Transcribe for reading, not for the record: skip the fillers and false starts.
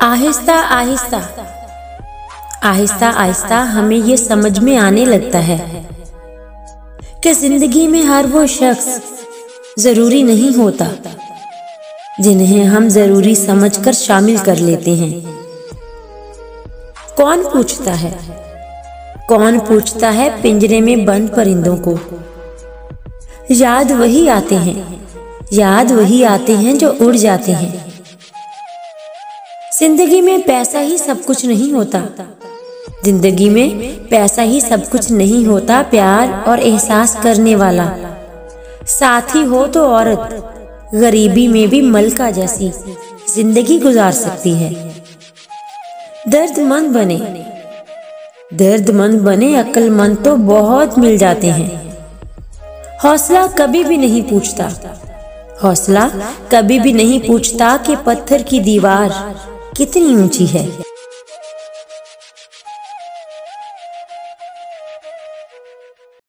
आहिस्ता आहिस्ता आहिस्ता आहिस्ता हमें ये समझ में आने लगता है कि जिंदगी में हर वो शख्स जरूरी नहीं होता जिन्हें हम जरूरी समझकर शामिल कर लेते हैं। कौन पूछता है पिंजरे में बंद परिंदों को। याद वही आते हैं जो उड़ जाते हैं। जिंदगी में पैसा ही सब कुछ नहीं होता। जिंदगी में पैसा ही सब कुछ नहीं होता। प्यार और एहसास करने वाला साथी हो तो औरत गरीबी में भी मलका जैसी जिंदगी गुजार सकती है। दर्दमंद बने अक्लमंद तो बहुत मिल जाते हैं। हौसला कभी भी नहीं पूछता कि पत्थर की दीवार कितनी ऊंची है।